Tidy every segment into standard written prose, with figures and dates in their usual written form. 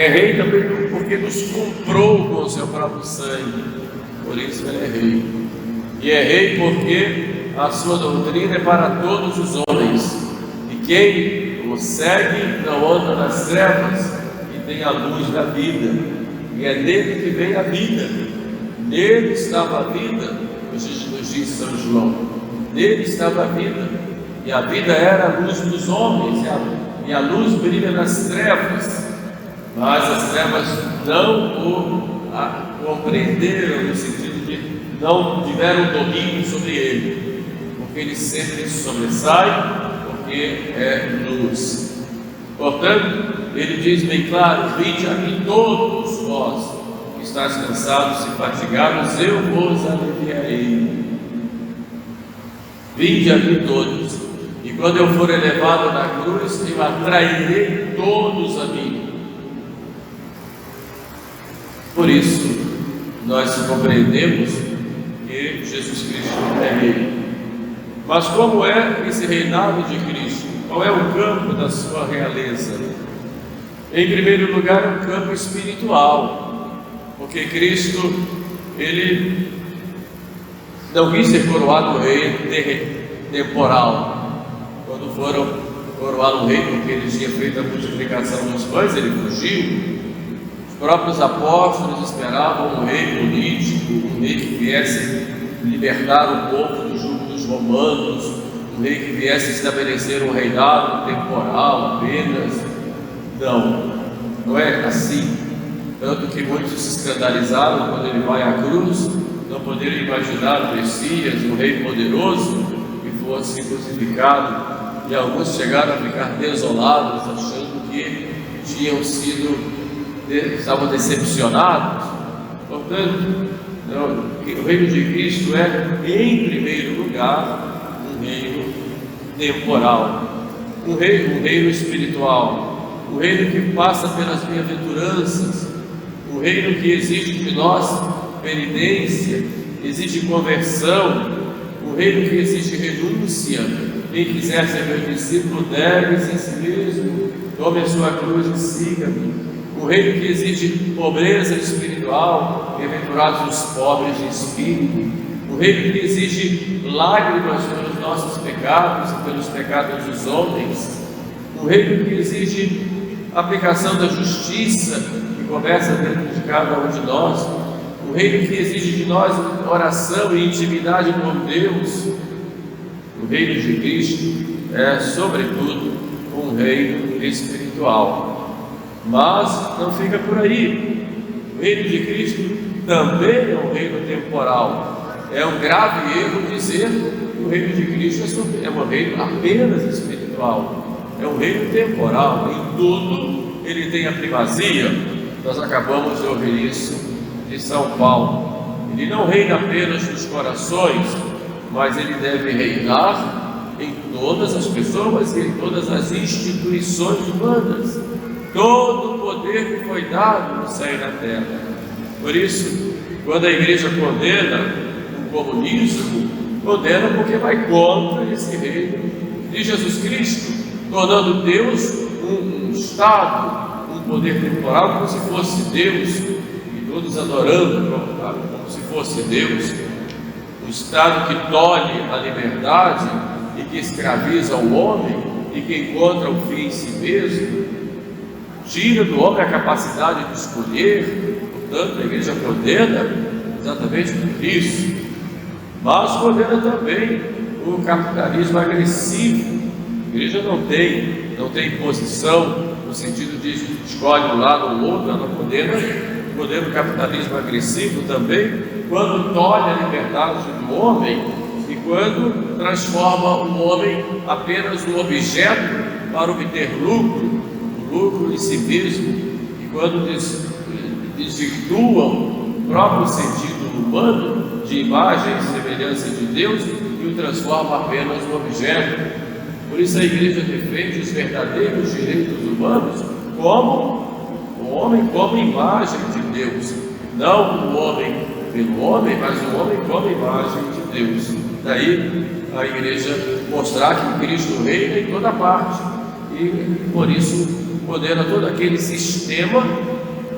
É rei também porque nos comprou com o seu próprio sangue, por isso ele é rei. E é rei porque a sua doutrina é para todos os homens, e quem o segue não anda nas trevas, e tem a luz da vida, e é dele que vem a vida. Nele estava a vida, nos diz São João, nele estava a vida, e a vida era a luz dos homens, e a luz brilha nas trevas, mas as trevas não o compreenderam, no sentido de não tiveram domínio sobre ele, porque ele sempre sobressai, porque é luz. Portanto, ele diz bem claro: vinde a mim todos vós que estáis cansados e fatigados, eu vos aliviarei. Vinde a mim todos, e quando eu for elevado na cruz, eu atrairei todos a mim. Por isso, nós compreendemos que Jesus Cristo é rei. Mas como é esse reinado de Cristo? Qual é o campo da sua realeza? Em primeiro lugar, é um campo espiritual, porque Cristo, ele não quis ser coroado rei temporal. Quando foram coroar um rei, porque ele tinha feito a multiplicação dos pães, ele fugiu. Os próprios apóstolos esperavam um rei político, um rei que viesse libertar o povo do jugo dos romanos, um rei que viesse estabelecer um reinado temporal apenas. Não é assim. Tanto que muitos se escandalizaram quando ele vai à cruz, não poderiam imaginar o Messias, um rei poderoso, que fosse crucificado, e alguns chegaram a ficar desolados, achando que estavam decepcionados. Portanto, o reino de Cristo é, em primeiro lugar, um reino temporal, um reino espiritual, um reino que passa pelas bem-aventuranças, um reino que exige de nós penitência, exige conversão, um reino que exige renúncia. Quem quiser ser meu discípulo, negue-se a si mesmo, tome a sua cruz e siga-me. Um reino que exige pobreza espiritual, bem-aventurados os pobres de espírito. Um reino que exige lágrimas pelos nossos pecados e pelos pecados dos homens. Um reino que exige aplicação da justiça, que começa dentro de cada um de nós. Um reino que exige de nós oração e intimidade com Deus. O reino de Cristo é, sobretudo, um reino espiritual. Mas não fica por aí. O reino de Cristo também é um reino temporal. É um grave erro dizer que o reino de Cristo é um reino apenas espiritual. É um reino temporal. Em tudo ele tem a primazia. Nós acabamos de ouvir isso de São Paulo. Ele não reina apenas nos corações, mas ele deve reinar em todas as pessoas e em todas as instituições humanas. Todo o poder que foi dado no céu e na terra. Por isso, quando a igreja condena o comunismo, condena porque vai contra esse reino de Jesus Cristo, tornando Deus um Estado, um poder temporal, como se fosse Deus, e todos adorando como se fosse Deus, um Estado que tolhe a liberdade e que escraviza o homem e que encontra o fim em si mesmo, tira do homem a capacidade de escolher. Portanto, a igreja condena exatamente por isso, mas condena também o capitalismo agressivo. A igreja não tem posição no sentido de escolhe um lado ou outro. Ela condena o capitalismo agressivo também, quando tolhe a liberdade do homem e quando transforma o homem apenas num objeto para obter lucro em si mesmo, e quando desvirtuam o próprio sentido humano de imagem e semelhança de Deus e o transforma apenas num objeto. Por isso a igreja defende os verdadeiros direitos humanos como o homem como imagem de Deus, não o homem pelo homem, mas o homem como imagem de Deus. Daí a igreja mostrar que Cristo reina em toda parte, e e por isso condena todo aquele sistema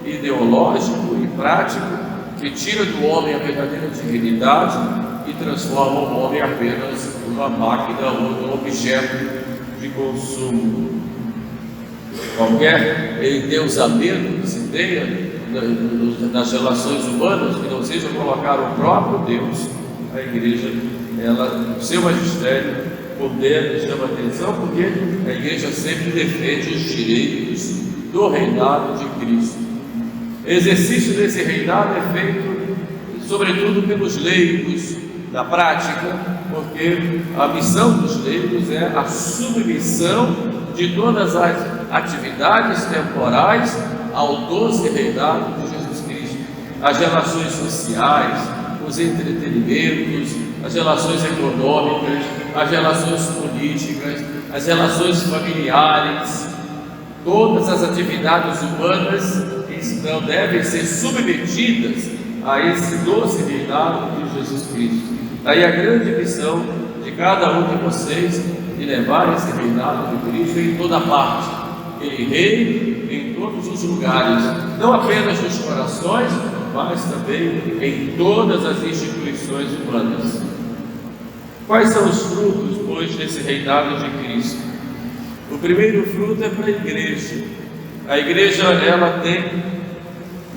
ideológico e prático que tira do homem a verdadeira dignidade e transforma o homem apenas numa máquina ou num objeto de consumo. Qualquer endeusamento que se tenha nas relações humanas, que não seja colocar o próprio Deus, a igreja, ela, o seu magistério, condena e chama atenção, porque a igreja sempre defende os direitos do reinado de Cristo. O exercício desse reinado é feito, sobretudo, pelos leigos, na prática, porque a missão dos leigos é a submissão de todas as atividades temporais ao doce reinado de Jesus Cristo. As relações sociais, os entretenimentos, as relações econômicas, as relações políticas, as relações familiares, todas as atividades humanas devem ser submetidas a esse doce reinado de Jesus Cristo. Daí a grande missão de cada um de vocês de levar esse reinado de Cristo em toda parte. Ele reina em todos os lugares, não apenas nos corações, mas também em todas as instituições humanas. Quais são os frutos, pois, desse reinado de Cristo? O primeiro fruto é para a igreja. A igreja, ela tem,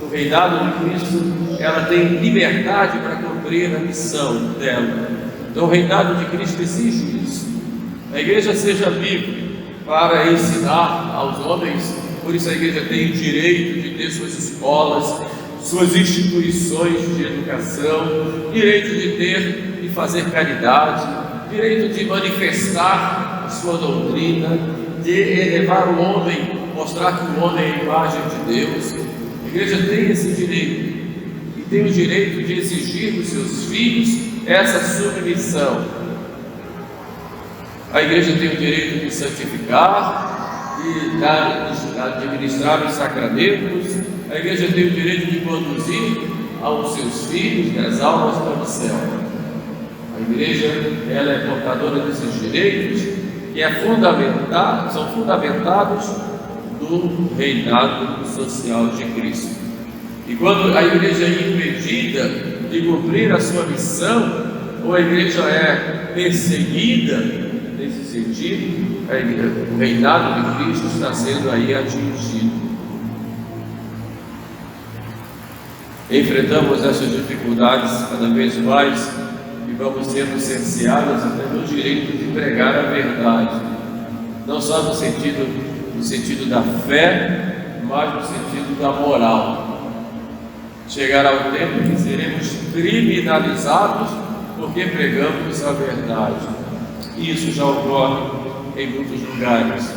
no reinado de Cristo, ela tem liberdade para cumprir a missão dela. Então o reinado de Cristo exige isso. A igreja seja livre para ensinar aos homens, por isso a igreja tem o direito de ter suas escolas, suas instituições de educação, direito de ter e fazer caridade, direito de manifestar a sua doutrina, de elevar o homem, mostrar que o homem é a imagem de Deus. A igreja tem esse direito e tem o direito de exigir dos seus filhos essa submissão. A igreja tem o direito de santificar, de administrar os sacramentos. A igreja tem o direito de conduzir aos seus filhos e as almas para o céu. A igreja, ela é portadora desses direitos que são fundamentados do reinado social de Cristo. E quando a igreja é impedida de cumprir a sua missão, ou a igreja é perseguida nesse sentido, o reinado de Cristo está sendo aí atingido. Enfrentamos essas dificuldades cada vez mais e vamos sendo cerceados até no direito de pregar a verdade, não só no sentido da fé, mas no sentido da moral. Chegará o tempo que seremos criminalizados porque pregamos a verdade. Isso já ocorre em muitos lugares.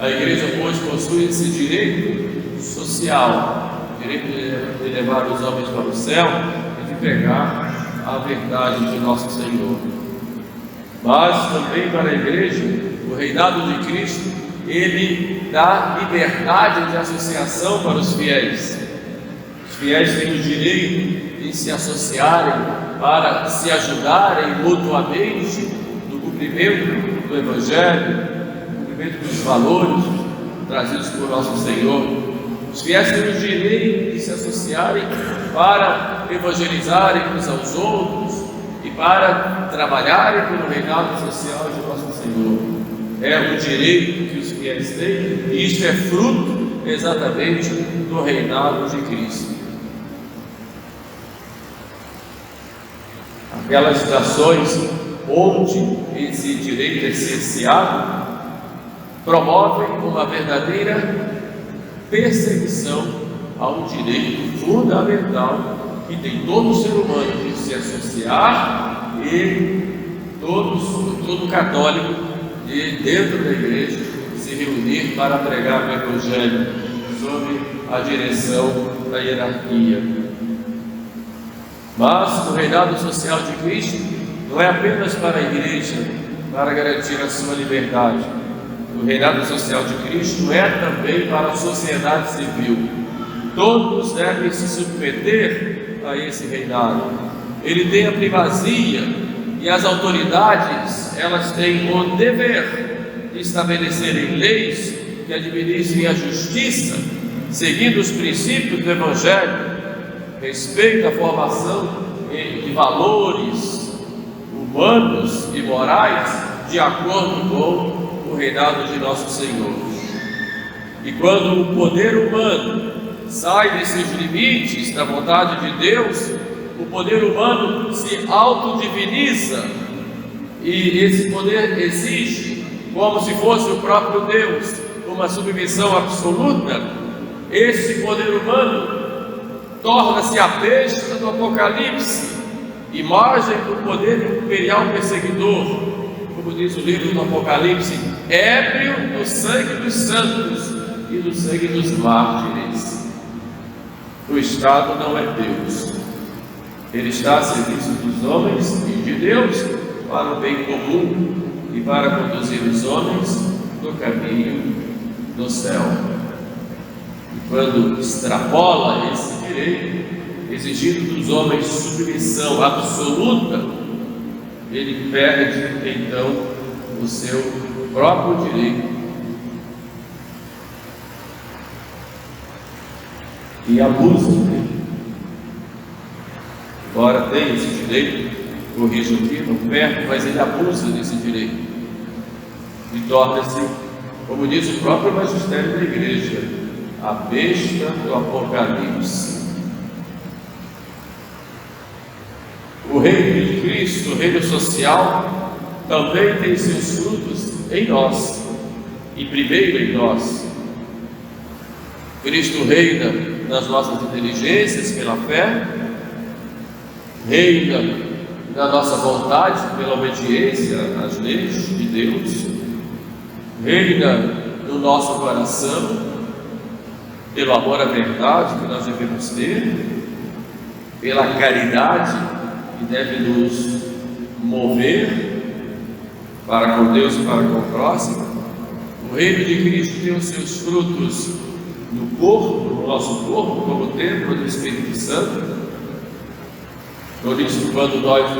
A igreja, pois, possui esse direito social, o direito de levar os homens para o céu e de pregar a verdade de nosso Senhor. Mas também para a igreja, o reinado de Cristo, ele dá liberdade de associação para os fiéis. Os fiéis têm o direito de se associarem para se ajudarem mutuamente no cumprimento do Evangelho, no cumprimento dos valores trazidos por nosso Senhor. Os fiéis têm o direito de se associarem para evangelizarem uns aos outros e para trabalharem pelo reinado social de nosso Senhor. É o direito que os fiéis têm, e isso é fruto exatamente do reinado de Cristo. Aquelas nações onde esse direito é cerceado promovem uma verdadeira perseguição ao direito fundamental que tem todo ser humano de se associar e todo católico de dentro da igreja se reunir para pregar o Evangelho sob a direção da hierarquia. Mas o reinado social de Cristo não é apenas para a igreja para garantir a sua liberdade. O reinado social de Cristo é também para a sociedade civil. Todos devem se submeter a esse reinado. Ele tem a primazia e as autoridades, elas têm o dever de estabelecerem leis que administrem a justiça, seguindo os princípios do Evangelho, respeito à formação de valores humanos e morais de acordo com o reinado de nosso Senhor. E quando o poder humano sai desses limites da vontade de Deus, o poder humano se autodiviniza, e esse poder exige, como se fosse o próprio Deus, uma submissão absoluta. Esse poder humano torna-se a besta do Apocalipse, imagem do poder imperial perseguidor, como diz o livro do Apocalipse, ébrio do sangue dos santos e do sangue dos mártires. O Estado não é Deus, ele está a serviço dos homens e de Deus para o bem comum e para conduzir os homens no caminho do céu. E quando extrapola esse direito, exigindo dos homens submissão absoluta, ele perde então o seu próprio direito e abusa dele. Embora tenha esse direito, corrijo aqui, não perde, mas ele abusa desse direito e torna-se, como diz o próprio magistério da igreja, a besta do Apocalipse. O reino de Cristo, o reino social, também tem seus frutos em nós, e primeiro em nós. Cristo reina nas nossas inteligências pela fé, reina na nossa vontade pela obediência às leis de Deus, reina no nosso coração pelo amor à verdade que nós devemos ter, pela caridade que deve nos mover para com Deus e para com o próximo. O reino de Cristo tem os seus frutos no corpo, no nosso corpo, como o templo do Espírito Santo. Por isso, quando nós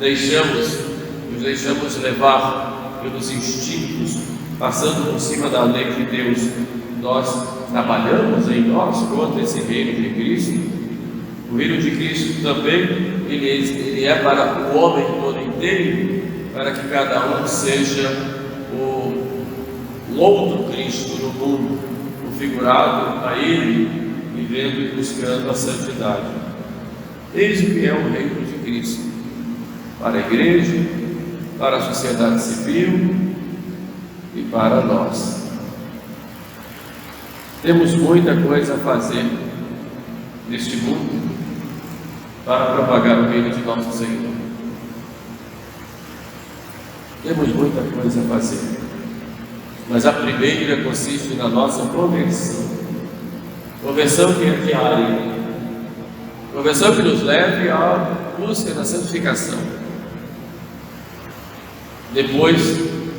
nos deixamos levar pelos instintos, passando por cima da lei de Deus, nós trabalhamos em nós contra esse reino de Cristo. O reino de Cristo também, ele é para o homem todo inteiro, para que cada um seja o outro Cristo no mundo, configurado a Ele, vivendo e buscando a santidade. Eis o que é o reino de Cristo, para a igreja, para a sociedade civil e para nós. Temos muita coisa a fazer neste mundo para propagar o reino de nosso Senhor. Temos muita coisa a fazer, mas a primeira consiste na nossa conversão. Conversão que é diária, conversão que nos leve à busca da santificação. Depois,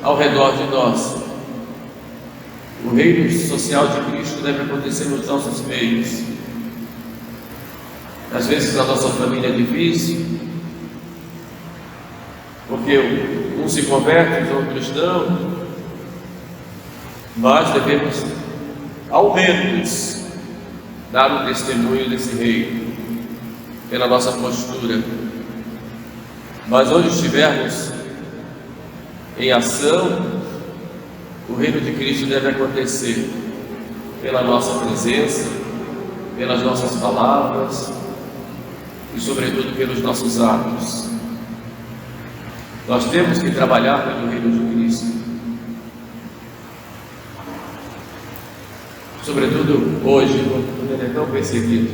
ao redor de nós, o reino social de Cristo deve acontecer nos nossos meios. Às vezes na nossa família é difícil, porque uns se convertem, os outros não. Nós devemos, ao menos, dar o testemunho desse reino, pela nossa postura. Mas onde estivermos em ação, o reino de Cristo deve acontecer pela nossa presença, pelas nossas palavras e, sobretudo, pelos nossos atos. Nós temos que trabalhar pelo reino de Cristo, sobretudo hoje, quando ele é tão perseguido,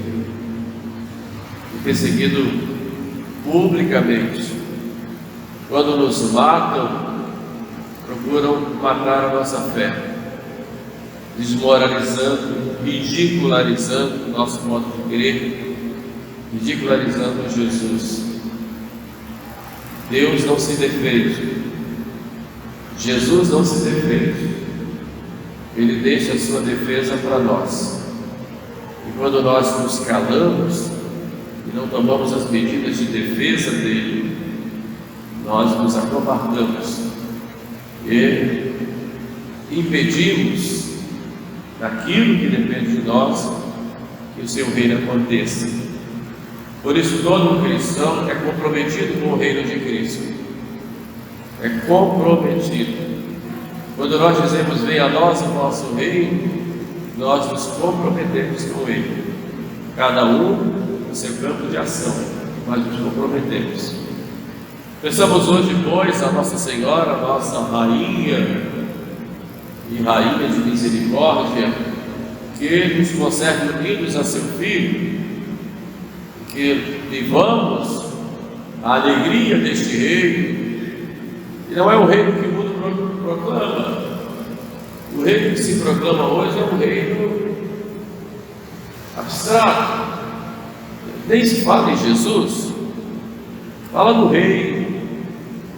e perseguido publicamente. Quando nos matam, procuram matar a nossa fé, desmoralizando, ridicularizando o nosso modo de crer, ridicularizando Jesus. Deus não se defende, Jesus não se defende, Ele deixa a sua defesa para nós. E quando nós nos calamos e não tomamos as medidas de defesa dele, nós nos acovardamos e impedimos, naquilo que depende de nós, que o seu reino aconteça. Por isso, todo cristão é comprometido com o reino de Cristo. É comprometido. Quando nós dizemos, venha a nós o vosso reino, nós nos comprometemos com ele. Cada um no seu campo de ação, mas nos comprometemos. Pensamos hoje, pois, a Nossa Senhora, a nossa Rainha e Rainha de Misericórdia, que nos conserve unidos a seu Filho, que vivamos a alegria deste reino. E não é o reino que o mundo proclama. O reino que se proclama hoje é um reino abstrato. Nem se fala em Jesus, fala no reino,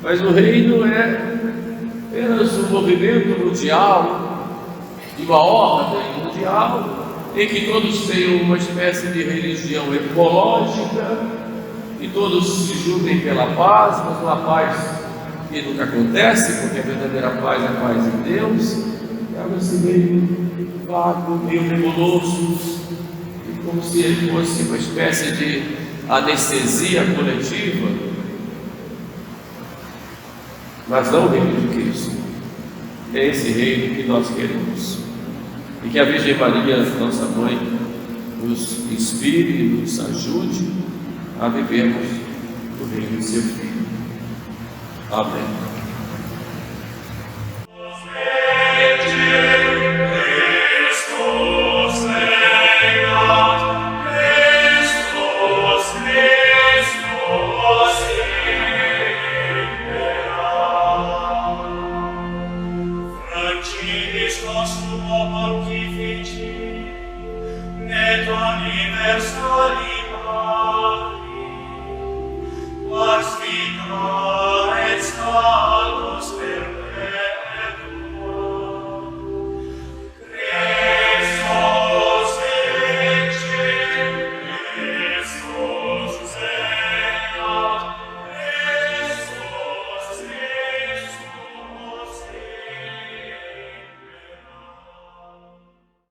mas o reino é apenas um movimento mundial, de uma ordem mundial, em que todos têm uma espécie de religião ecológica, e todos se juntem pela paz, mas uma paz que nunca acontece, porque a verdadeira paz é a paz de Deus. É algo assim meio vago, meio nebuloso, como se ele fosse uma espécie de anestesia coletiva, mas não o reino de Cristo. É esse reino que nós queremos, e que a Virgem Maria, nossa mãe, nos inspire e nos ajude a vivermos o reino de seu Filho. Amém. Pars vita et salus perpetuus.